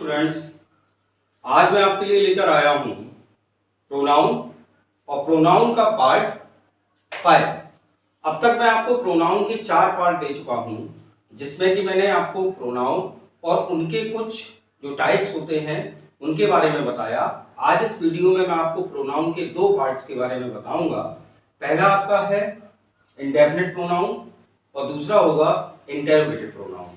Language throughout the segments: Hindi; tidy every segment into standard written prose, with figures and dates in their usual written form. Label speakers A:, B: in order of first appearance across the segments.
A: स्टूडेंट्स, आज मैं आपके लिए लेकर आया हूं प्रोनाउन और प्रोनाउन का पार्ट 5। अब तक मैं आपको प्रोनाउन के 4 पार्ट दे चुका हूं, जिसमें कि मैंने आपको प्रोनाउन और उनके कुछ जो टाइप्स होते हैं उनके बारे में बताया। आज इस वीडियो में मैं आपको प्रोनाउन के 2 पार्ट्स के बारे में बताऊंगा। पहला आपका है इंडेफिनिट प्रोनाउन और दूसरा होगा इंटरोगेटिव प्रोनाउन।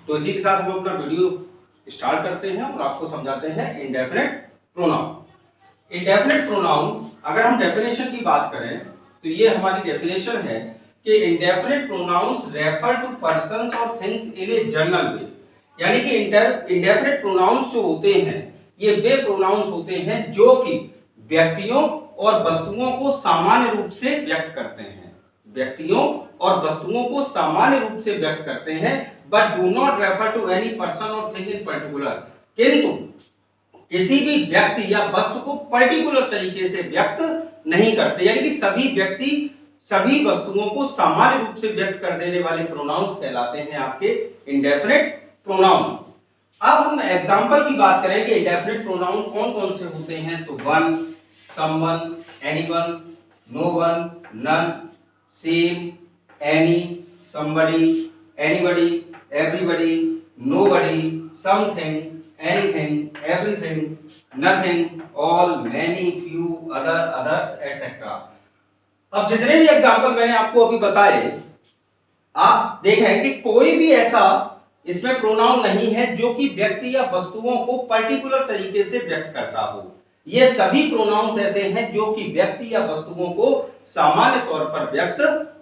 A: तो इसी के साथ हम अपना वीडियो स्टार्ट करते हैं और आपको समझाते हैं इंडेफिनिट प्रोनाउन। इंडेफिनिट प्रोनाउन, अगर हम डेफिनेशन की बात करें तो ये हमारी डेफिनेशन है कि indefinite pronouns refer to persons और things in a general way. यानी कि इंडेफिनिट प्रोनाउंस जो होते हैं ये वे प्रोनाउंस होते हैं जो कि व्यक्तियों और वस्तुओं को सामान्य रूप से व्यक्त करते हैं। व्यक्तियों और वस्तुओं को सामान्य रूप से व्यक्त करते हैं, but do not refer to any person और थिंग इन पर्टिकुलर। किंतु किसी भी व्यक्ति या वस्तु को पर्टिकुलर तरीके से व्यक्त नहीं करते। यानी कि सभी व्यक्ति सभी वस्तुओं को सामान्य रूप से व्यक्त कर देने वाले प्रोनाउंस कहलाते हैं आपके इंडेफिनिट प्रोनाउन। अब हम एग्जांपल की बात करें कि इंडेफिनिट प्रोनाउन कौन कौन से होते हैं, तो one, someone, anyone, no one, none, some, any, somebody, anybody, everybody, nobody, something, anything, everything, nothing, all, many, few, other, others, etc. अब जितने भी एग्जांपल मैंने आपको अभी बताए, आप देखें कि कोई भी ऐसा इसमें प्रोनाउन नहीं है जो कि व्यक्ति या वस्तुओं को पर्टिकुलर तरीके से व्यक्त करता हो। ये सभी प्रोनाउंस ऐसे हैं जो कि व्यक्ति या वस्तुओं को सामान्य तौर पर व्यक्त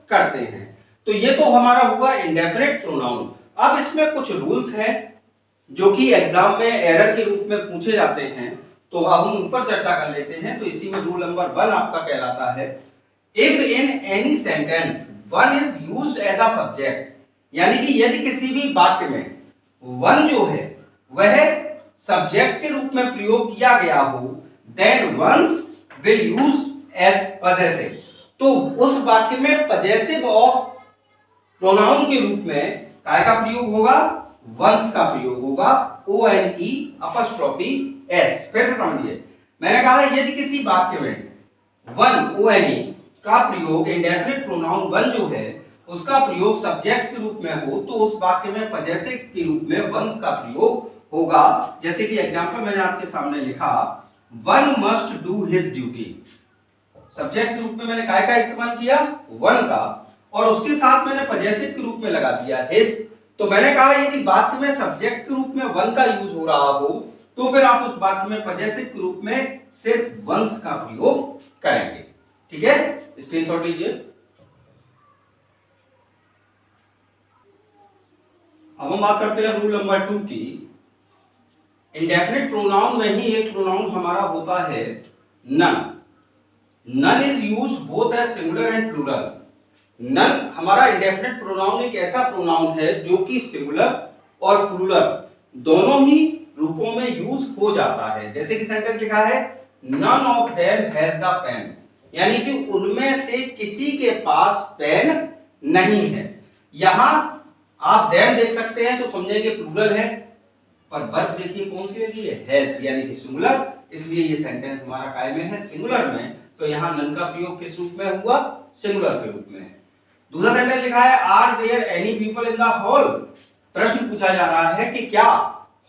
A: करते हैं। तो ये तो हमारा हुआ इंडेफिनिट प्रोनाउन। अब इसमें कुछ रूल्स हैं जो कि एग्जाम में एरर के रूप में पूछे जाते हैं, तो अब हम उन पर चर्चा कर लेते हैं। तो इसी में रूल नंबर 1 आपका कहलाता है, if in any sentence one is used as a subject. यानी कि यदि किसी भी वाक्य में वन जो है वह सब्जेक्ट के रूप में प्रयोग किया गया हो, then one's will used as possessive. तो उस वाक्य में पजेसिव ऑफ प्रोनाउन के रूप में काय का प्रयोग होगा, वंस का प्रयोग होगा, O N E apostrophe S. फिर से समझिए, मैंने कहा यदि किसी वाक्य में वन ओ एन ई का प्रयोग इंडेफिनिट प्रोनाउन वन जो है उसका प्रयोग सब्जेक्ट के रूप में हो, तो उस वाक्य में पजेसिव के रूप में वंस का प्रयोग होगा। जैसे कि एग्जांपल मैंने आपके सामने लिखा, one must do his duty. Subject के रूप में मैंने काय का इस्तेमाल किया, वन का, और उसके साथ मैंने पजेसिव के रूप में लगा दिया हिज। तो मैंने कहा यदि वाक्य में सब्जेक्ट के रूप में वन का यूज हो रहा हो तो फिर आप उस वाक्य में पजेसिव के रूप में सिर्फ वंस का प्रयोग करेंगे। ठीक है, स्क्रीनशॉट लीजिए। अब हम बात करते हैं रूल नंबर 2 की। इंडेफिनिट प्रोनाउन में ही एक प्रोनाउन हमारा होता है none. None is used both as singular and plural. None हमारा इंडेफिनिट प्रोनाउन एक ऐसा प्रोनाउन है जो कि सिंगुलर और प्लूरल दोनों ही रूपों में यूज हो जाता है। जैसे कि सेंटेंस लिखा है, none of them has the pen. यानी कि उनमें से किसी के पास पेन नहीं है। यहां आप देम देख सकते हैं तो समझेंगे प्लूरल है, पर वर्ब देखिए कौन सी लगी है, हैज, यानी कि सिंगुलर। इसलिए ये सेंटेंस हमारा काय में है, सिंगुलर में। तो यहां नन का प्रयोग किस रूप में हुआ, सिंगुलर के रूप में। दूसरा सेंटेंस लिखा है, are there any people in the hall. प्रश्न पूछा जा रहा है कि क्या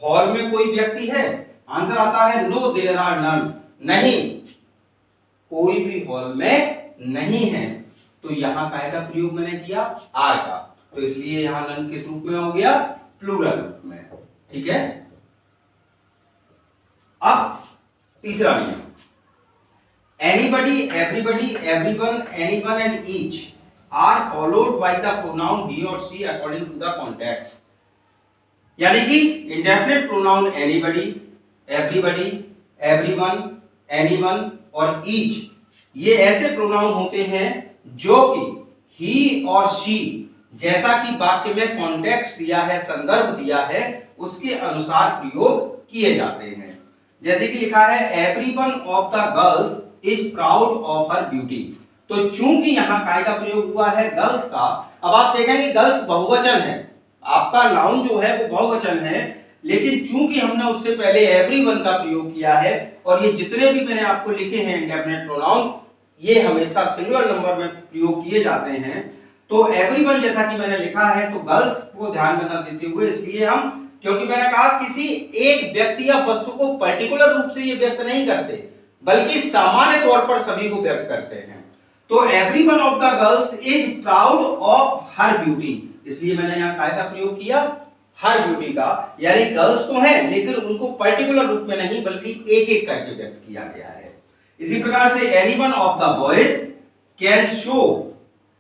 A: हॉल में कोई व्यक्ति है। आंसर आता है, नो देयर आर नन। नहीं, कोई भी हॉल में नहीं है। तो यहां काय का प्रयोग मैंने किया, आर का। तो इसलिए यहां नन किस रूप में हो गया, प्लूरल रूप में। ठीक है। अब तीसरा नियम, anybody, everybody, everyone, anyone and each are followed by the pronoun he or she according to the context। यानी कि indefinite pronoun anybody, everybody, everyone, anyone और each ये ऐसे प्रोनाउन होते हैं जो कि he और she जैसा कि वाक्य में कॉन्टेक्स्ट दिया है, संदर्भ दिया है, उसके अनुसार प्रयोग किए जाते हैं। जैसे कि लिखा है, everyone of the girls is proud of her beauty। तो चूंकि यहां काय का प्रयोग हुआ है, गर्ल्स का। अब आप देखेंगे गर्ल्स बहुवचन है, आपका नाउन जो है वो बहुवचन है, लेकिन चूंकि हमने उससे पहले एवरीवन का प्रयोग किया है और ये जितने भी मैंने आपको लिखे हैं इंडेफिनिट प्रोनाउन ये हमेशा सिंगुलर नंबर में प्रयोग किए जाते हैं, तो एवरीवन जैसा कि मैंने लिखा है तो गर्ल्स को ध्यान में न देते हुए, इसलिए हम, क्योंकि मैंने कहा किसी एक व्यक्ति या वस्तु को पर्टिकुलर रूप से ये व्यक्त नहीं करते बल्कि सामान्य तौर पर सभी को व्यक्त करते हैं। तो everyone of the girls is proud of her beauty, इसलिए मैंने यहाँ काय का प्रयोग किया, हर ब्यूटी का, यानी गर्ल्स तो हैं लेकिन उनको पर्टिकुलर रूप में नहीं बल्कि एक एक करके व्यक्त किया गया है। इसी प्रकार से anyone of the boys can show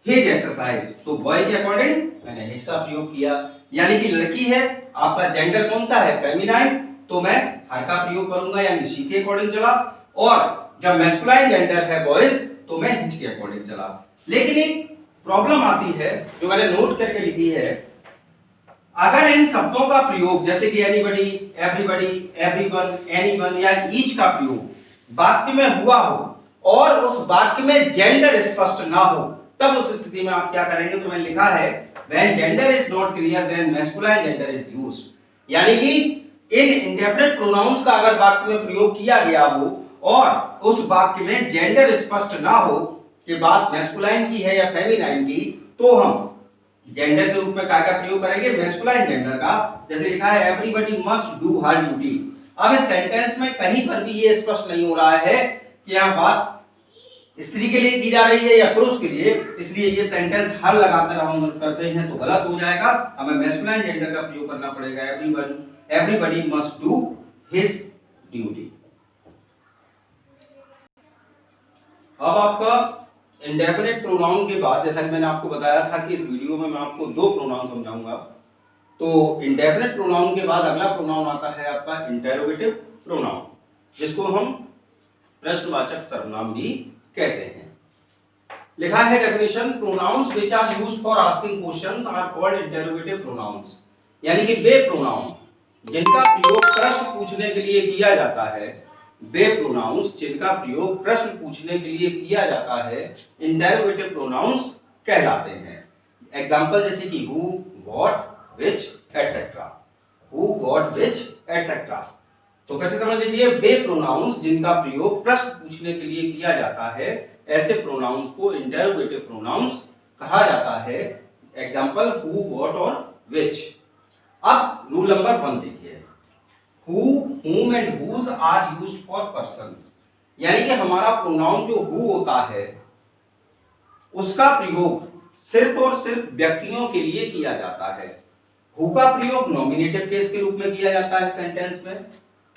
A: his exercise, तो बॉय के अकॉर्डिंग मैंने हिज का प्रयोग किया, यानी कि लड़की है, आपका जेंडर कौन सा है, फेमिनाइन, तो मैं हर का प्रयोग करूंगा यानी शी के अकॉर्डिंग चला, और जब मैस्कुलाइन जेंडर है बॉयज तो मैं हिज के अकॉर्डिंग चला। लेकिन एक प्रॉब्लम आती है जो मैंने नोट करके लिखी है, अगर इन शब्दों का प्रयोग जैसे कि एनीबडी, एवरीबडी, एवरीवन, एनीवन या ईच का प्रयोग वाक्य में हुआ हो और उस वाक्य में जेंडर स्पष्ट ना हो, तब उस स्थिति में आप क्या करेंगे, तो मैंने लिखा है when gender is not clear then masculine gender is used, यानी कि इन इंडेफिनिट प्रोनाउंस का अगर वाक्य में प्रयोग किया गया हो और उस वाक्य में जेंडर स्पष्ट ना हो कि बात मैस्कुलाइन की है या फेमिनाइन की, तो हम जेंडर के रूप में क्या का प्रयोग करेंगे, मैस्कुलाइन जेंडर का। जैसे लिखा है everybody must do her duty. अब इस सेंटेंस में कहीं पर भी ये स्पष्ट नहीं हो रहा है कि यह बात स्त्री के लिए की जा रही है या पुरुष के लिए, इसलिए ये सेंटेंस हर लगाकर हम करते हैं तो गलत हो जाएगा, हमें मैस्कुलाइन जेंडर का प्रयोग करना पड़ेगा, everybody must do his duty. अब आपका इंडेफिनिट प्रोनाउन के बाद, जैसा कि मैंने आपको बताया था कि इस वीडियो में मैं आपको दो प्रोनाउन समझाऊंगा, तो इंडेफिनिट प्रोनाउन के बाद अगला प्रोनाउन आता है आपका इंटेरोगेटिव प्रोनाउन, जिसको हम प्रश्नवाचक सर्वनाम भी कहते हैं। लिखा है definition, pronouns which are used for asking questions are called interrogative pronouns, यानी कि वे प्रोनाउन जिनका प्रयोग प्रश्न पूछने के लिए किया जाता है, वे प्रोनाउंस जिनका प्रयोग प्रश्न पूछने के लिए किया जाता है इंटेरोगेटिव प्रोनाउंस कहलाते हैं। एग्जांपल जैसे कि who, what, which etcetera, who, what, which etcetera. तो कैसे समझ लीजिए, वे प्रोनाउंस जिनका प्रयोग प्रश्न पूछने के लिए किया जाता है, ऐसे प्रोनाउंस को इंटेरोगेटिव प्रोनाउंस कहा जाता है। एग्जांपल हु, व्हाट और व्हिच। अब रूल नंबर 1 देखिए, who, whom and whose are used for persons, यानी कि हमारा प्रोनाउन जो who होता है उसका प्रयोग सिर्फ और सिर्फ व्यक्तियों के लिए किया जाता है। who का प्रयोग नॉमिनेटिव केस के रूप में किया जाता है सेंटेंस में,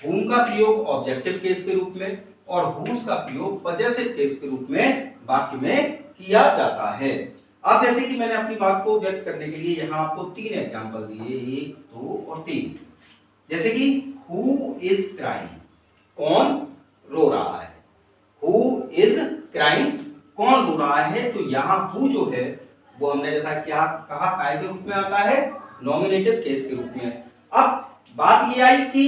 A: whom का प्रयोग ऑब्जेक्टिव केस के रूप में और whose का प्रयोग पजेसिव केस के रूप में वाक्य में किया जाता है। अब जैसे कि मैंने अपनी बात को व्यक्त करने के लिए यहाँ आपको 3 एग्जांपल दिए, 1, 2 और 3। जैसे कि who is crying, कौन रो रहा है, who is crying, कौन रो रहा है, तो यहाँ who जो है वो हमने जैसा क्या कहा काय के रूप में आता है, नॉमिनेटिव केस के रूप में। अब बात ये आई कि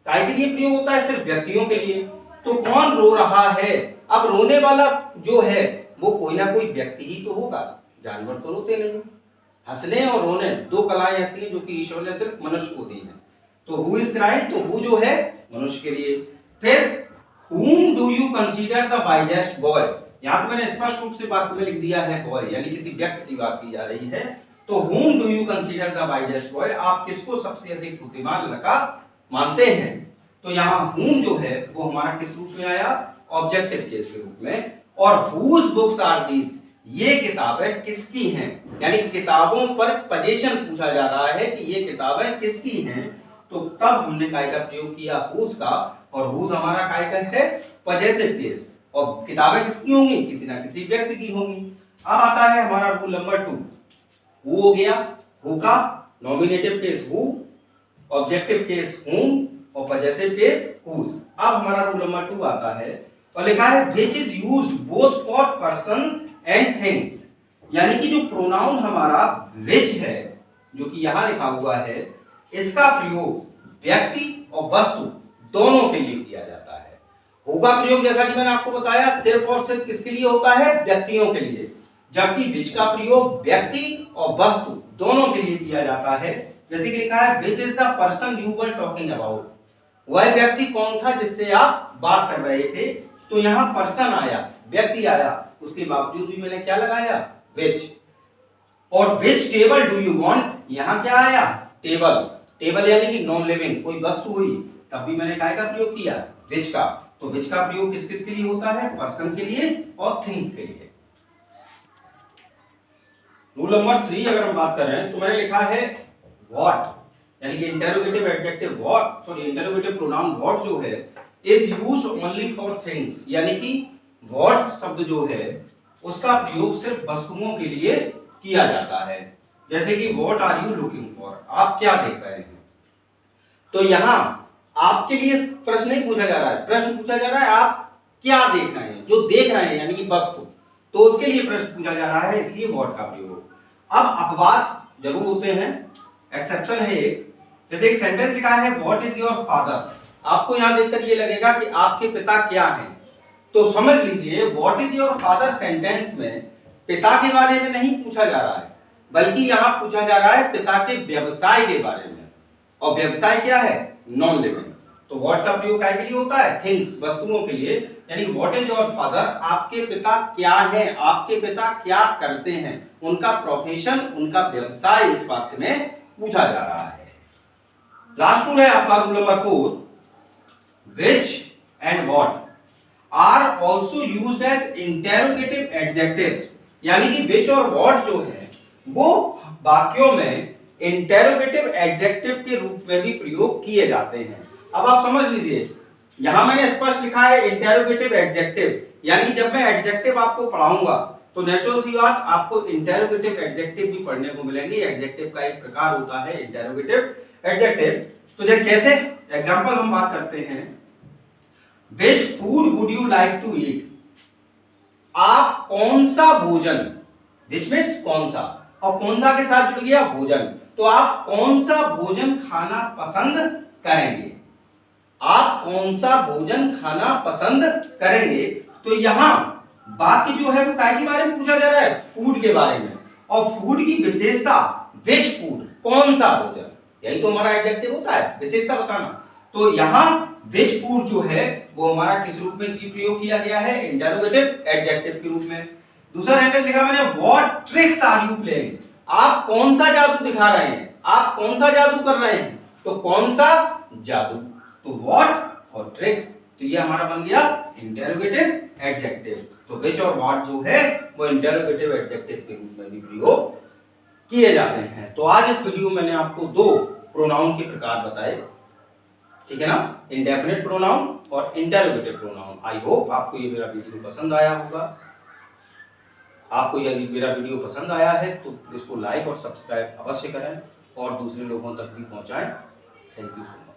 A: काय के लिए प्रयोग होता है सिर्फ व्यक्तियों के लिए, तो कौन रो रहा है, अब रोने वाला जो है वो कोई ना कोई व्यक्ति ही तो होगा, जानवर तो रोते नहीं। हंसने और रोने दो कलाएं ऐसी हैं जो कि ईश्वर ने सिर्फ मनुष्य को दी हैं। तो हु इज क्राइंग, तो हु जो है मनुष्य के लिए। फिर whom do you consider the wisest boy, यहाँ तो मैंने स्पष्ट रूप से वाक्य में लिख दिया है बॉय, यानी किसी व्यक्ति की बात की जा रही है। तो whom do you consider the wisest boy, आप किसको सबसे अधिक बुद्धिमान लड़का मानते हैं, तो यहाँ whom जो है वो हमारा किस रूप में आया, ऑब्जेक्टिव केस के रूप में। और whose books are these, ये किताबें किसकी हैं, यानी किताबों पर पोजीशन पूछा जा रहा है कि ये किताबें किसकी हैं, तो तब हमने काय का प्रयोग किया whose का, और whose हमारा काय का है पजेसिव केस, और किताबें किसकी होंगी, किसी ना किसी व्यक्ति की होंगी। अब आता है हमारा रूल नंबर 2, who हो गया, who का nominative case who, objective case whom और पजेसिव केस whose। अब हमारा रूल नंबर 2 आता है और लिखा है which is used both for person and things, यानी कि जो प्रोनाउन हमारा which है जो कि यहाँ लिखा हुआ है, इसका प्रयोग व्यक्ति और वस्तु दोनों के लिए किया जाता है। हु का प्रयोग जैसा कि मैंने आपको बताया सिर्फ और सिर्फ किसके लिए होता है, व्यक्तियों के लिए, जबकि which का प्रयोग व्यक्ति और वस्तु दोनों के लिए किया जाता है। जैसे कि लिखा है which is the person you were talking about, वह व्यक्ति कौन था जिससे आप बात कर रहे थे। तो यहाँ पर्सन आया, व्यक्ति आया, उसके बावजूद भी मैंने क्या लगाया, विच। और विच टेबल डू यू वांट, यहाँ क्या आया, टेबल। टेबल यानी कि नॉन लिविंग कोई वस्तु हुई, तब भी मैंने काय का प्रयोग किया, विच का। तो विच का प्रयोग किस किस के लिए होता है, पर्सन के लिए और थिंग्स के लिए। रूल नंबर 3 अगर हम बात कर रहे हैं तो मैंने लिखा है व्हाट, यानी कि interrogative adjective what, sorry interrogative pronoun what जो है is used only for things, यानी कि व्हाट शब्द जो है उसका प्रयोग सिर्फ वस्तुओं के लिए किया जाता है। जैसे कि what are you looking for, आप क्या देख रहे हैं। तो यहाँ आपके लिए प्रश्न नहीं पूछा जा रहा है, प्रश्न पूछा जा रहा है आप क्या देख रहे हैं, जो देख रहे हैं यानी कि वस्तु, तो उसके लिए प्रश्न पूछा जा रहा है, इसलिए व्हाट का प्रयोग। अब अपवाद जरूर होते हैं, एक्सेप्शन है एक। जैसे एक सेंटेंस लिखा है व्हाट इज योर फादर, आपको यहाँ देखकर ये लगेगा कि आपके पिता क्या हैं, तो समझ लीजिए what is your father sentence में पिता के बारे में नहीं पूछा जा रहा है, बल्कि यहाँ पूछा जा रहा है पिता के व्यवसाय के बारे में, और व्यवसाय क्या है, नॉन लिविंग। तो व्हाट का प्रयोग काय के लिए होता है, थिंग्स, वस्तुओं के लिए। यानी व्हाट इज योर फादर, आपके पिता क्या हैं, आपके पिता क्या करते हैं, उनका प्रोफेशन, उनका व्यवसाय इस वाक्य में पूछा जा रहा है। लास्ट रूल है आपका rule number 4, which and what are also used as interrogative adjectives, यानी कि which और what जो है वो वाक्यों में इंटेरोगेटिव एडजेक्टिव के रूप में भी प्रयोग किए जाते हैं। अब आप समझ लीजिए, यहां मैंने स्पष्ट लिखा है इंटेरोगेटिव एडजेक्टिव, यानी कि जब मैं एडजेक्टिव आपको पढ़ाऊंगा तो नेचुरल सी बात आपको इंटेरोगेटिव एडजेक्टिव भी पढ़ने को मिलेंगे। एडजेक्टिव का एक प्रकार होता है इंटेरोगेटिव एडजेक्टिव। तो जब कैसे, एग्जांपल हम बात करते हैं, which food would you like to eat, आप कौन सा भोजन, व्हिच मींस कौन सा, और कौन सा के साथ जुड़ गया भोजन, तो आप कौन सा भोजन खाना पसंद करेंगे, आप कौन सा भोजन खाना पसंद करेंगे। तो यहाँ वाक्य जो है वो काय के बारे में पूछा जा रहा है, फूड के बारे में, और फूड की विशेषता व्हिच फूड, कौन सा भोजन, यही तो हमारा एडजेक्टिव होता है, विशेषता बताना। तो यहाँ व्हिच फूड जो है वो हमारा किस रूप में प्रयोग किया गया है, इंटरोगेटिव एडजेक्टिव के रूप में। दूसरा सेंटेंस लिखा मैंने what tricks are you playing, आप कौन सा जादू दिखा रहे हैं, आप कौन सा जादू कर रहे हैं, तो कौन सा जादू, तो व्हाट और ट्रिक्स, तो ये हमारा बन गया इंटरोगेटिव एडजेक्टिव। तो व्हिच और व्हाट जो है वो इंटरोगेटिव एडजेक्टिव के रूप में भी प्रयोग किए जाते हैं। तो आज इस वीडियो में मैंने आपको 2 प्रोनाउन के प्रकार बताए, ठीक है ना, इंडेफिनिट प्रोनाउन और इंटरोगेटिव प्रोनाउन। आई होप आपको ये मेरा वीडियो पसंद आया होगा। आपको यदि मेरा वीडियो पसंद आया है तो इसको लाइक और सब्सक्राइब अवश्य करें और दूसरे लोगों तक भी पहुंचाएं। Thank you so much.